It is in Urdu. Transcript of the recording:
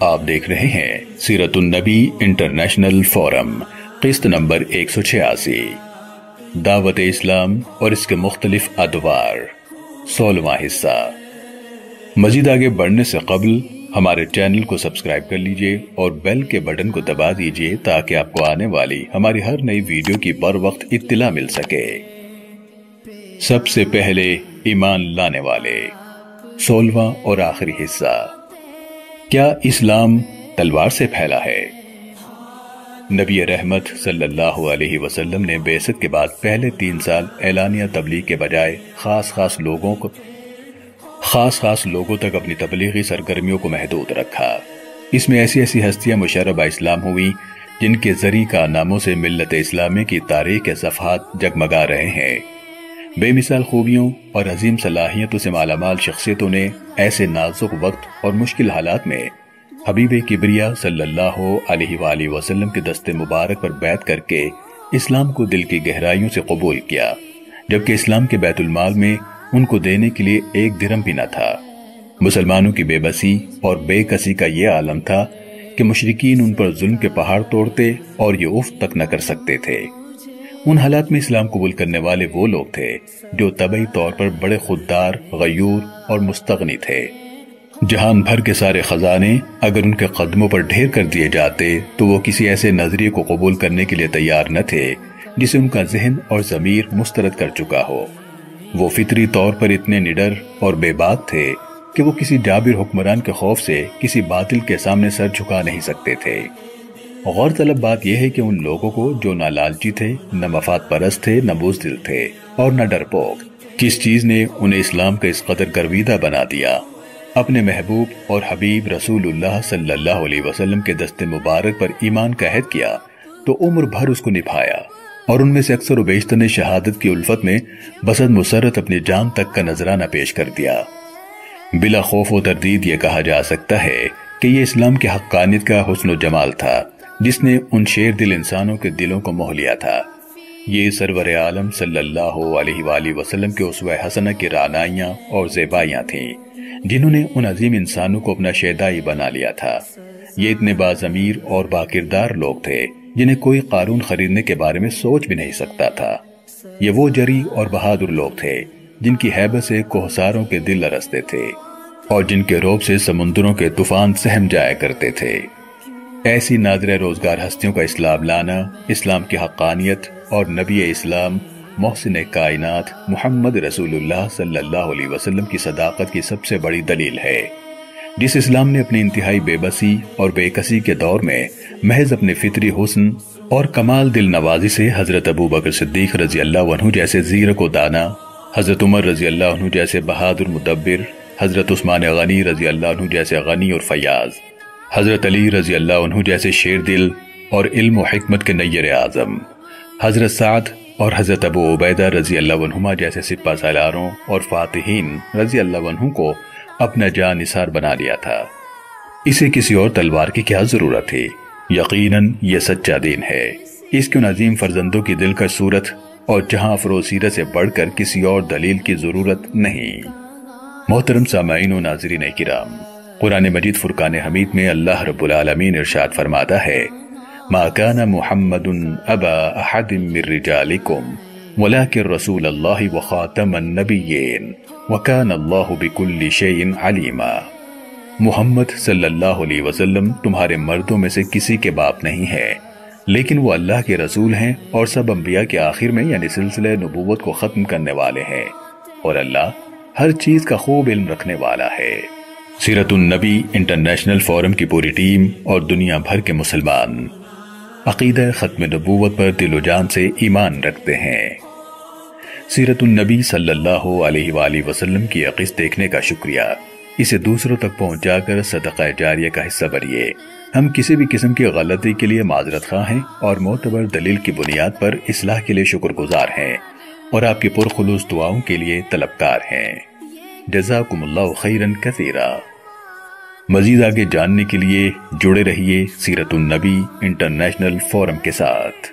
آپ دیکھ رہے ہیں سیرت النبی انٹرنیشنل فورم قسط نمبر 186 دعوت اسلام اور اس کے مختلف ادوار 16واں حصہ۔ مزید آگے بڑھنے سے قبل ہمارے چینل کو سبسکرائب کر لیجئے اور بیل کے بٹن کو دبا دیجئے تاکہ آپ کو آنے والی ہماری ہر نئی ویڈیو کی بر وقت اطلاع مل سکے۔ سب سے پہلے ایمان لانے والے 16واں اور آخری حصہ۔ کیا اسلام تلوار سے پھیلا ہے؟ نبی رحمت صلی اللہ علیہ وسلم نے بعثت کے بعد پہلے 3 سال اعلانیہ تبلیغ کے بجائے خاص لوگوں تک اپنی تبلیغی سرگرمیوں کو محدود رکھا۔ اس میں ایسی ہستیاں مشربہ اسلام ہوئی جن کے ذریعہ کارناموں سے ملت اسلامی کی تاریخ کے صفحات جگمگا رہے ہیں۔ بے مثال خوبیوں اور عظیم صلاحیتوں سے مالا مال شخصیتوں نے ایسے نازک وقت اور مشکل حالات میں حبیب کبریا صلی اللہ علیہ وآلہ وسلم کے دست مبارک پر بیعت کر کے اسلام کو دل کی گہرائیوں سے قبول کیا، جبکہ اسلام کے بیت المال میں ان کو دینے کے لیے 1 درہم بھی نہ تھا۔ مسلمانوں کی بے بسی اور بے کسی کا یہ عالم تھا کہ مشرکین ان پر ظلم کے پہاڑ توڑتے اور یہ اف تک نہ کر سکتے تھے۔ ان حالات میں اسلام قبول کرنے والے وہ لوگ تھے جو طبعی طور پر بڑے خوددار، غیور اور مستغنی تھے۔ جہان بھر کے سارے خزانے اگر ان کے قدموں پر ڈھیر کر دیے جاتے تو وہ کسی ایسے نظریے کو قبول کرنے کے لیے تیار نہ تھے جسے ان کا ذہن اور ضمیر مسترد کر چکا ہو۔ وہ فطری طور پر اتنے نڈر اور بے باک تھے کہ وہ کسی جابر حکمران کے خوف سے کسی باطل کے سامنے سر جھکا نہیں سکتے تھے۔ غور طلب بات یہ ہے کہ ان لوگوں کو جو نہ لالچی تھے، نہ مفاد پرست تھے، نہ بزدل تھے اور نہ ڈرپوک، کس چیز نے انہیں اسلام کا اس قدر گرویدہ بنا دیا؟ اپنے محبوب اور حبیب رسول اللہ صلی اللہ علیہ وسلم کے دست مبارک پر ایمان کا عہد کیا تو عمر بھر اس کو نبھایا، اور ان میں سے اکثر و بیشتر نے شہادت کی الفت میں بسط مسرت اپنی جان تک کا نذرانہ پیش کر دیا۔ بلا خوف و تردید یہ کہا جا سکتا ہے کہ یہ اسلام کی حقانیت کا حسن و جمال تھا جس نے ان شیر دل انسانوں کے دلوں کو موہ لیا تھا۔ یہ سرور عالم صلی اللہ علیہ وآلہ وسلم کے اسوہ حسنہ کی رعنائیاں اور زیبائیاں تھیں جنہوں نے ان عظیم انسانوں کو اپنا شیدائی بنا لیا تھا۔ یہ اتنے باضمیر اور باکردار لوگ تھے جنہیں کوئی قارون خریدنے کے بارے میں سوچ بھی نہیں سکتا تھا۔ یہ وہ جری اور بہادر لوگ تھے جن کی ہیبت سے کوہساروں کے دل لرزتے تھے اور جن کے رعب سے سمندروں کے طوفان سہم جایا کرتے تھے۔ ایسی نادر روزگار ہستیوں کا اسلام لانا اسلام کی حقانیت اور نبی اسلام محسن کائنات محمد رسول اللہ صلی اللہ علیہ وسلم کی صداقت کی سب سے بڑی دلیل ہے، جس اسلام نے اپنی انتہائی بے بسی اور بے کسی کے دور میں محض اپنے فطری حسن اور کمال دل نوازی سے حضرت ابو بکر صدیق رضی اللہ عنہ جیسے زیرک و دانا، حضرت عمر رضی اللہ عنہ جیسے بہادر مدبر، حضرت عثمان غنی رضی اللہ عنہ جیسے غنی اور فیاض، حضرت علی رضی اللہ عنہ جیسے شیر دل اور علم و حکمت کے نیر اعظم، حضرت سعد اور حضرت ابو عبیدہ رضی اللہ عنہما جیسے سپہ سالاروں اور فاتحین رضی اللہ عنہ کو اپنا جان نثار بنا لیا تھا۔ اسے کسی اور تلوار کی کیا ضرورت تھی؟ یقیناً یہ سچا دین ہے۔ اس کے ان عظیم فرزندوں کی دلکش صورت اور جہاں افروز سیرت سے بڑھ کر کسی اور دلیل کی ضرورت نہیں۔ محترم سامعین و ناظرین کرام، قرآن مجید فرقان حمید میں اللہ رب العالمین ارشاد فرماتا ہے: ما كان محمد ابا احد من رجالكم ولكن رسول الله وخاتم النبيين وكان الله بكل شيء عليما۔ محمد صلی اللہ علیہ وسلم تمہارے مردوں میں سے کسی کے باپ نہیں ہے، لیکن وہ اللہ کے رسول ہیں اور سب انبیاء کے آخر میں یعنی سلسلہ نبوت کو ختم کرنے والے ہیں، اور اللہ ہر چیز کا خوب علم رکھنے والا ہے۔ سیرت النبی انٹرنیشنل فورم کی پوری ٹیم اور دنیا بھر کے مسلمان عقیدہ ختم نبوت پر دل و جان سے ایمان رکھتے ہیں۔ سیرت النبی صلی اللہ علیہ وآلہ وسلم کی قسط دیکھنے کا شکریہ۔ اسے دوسروں تک پہنچا کر صدقہ جاریہ کا حصہ بنیے۔ ہم کسی بھی قسم کی غلطی کے لیے معذرت خواہ ہیں اور معتبر دلیل کی بنیاد پر اصلاح کے لیے شکر گزار ہیں اور آپ کی پرخلوص دعاؤں کے لیے طلبکار ہیں۔ جزاکم اللہ خیرا کثیرا۔ مزید آگے جاننے کے لیے جڑے رہیے سیرت النبی انٹرنیشنل فورم کے ساتھ۔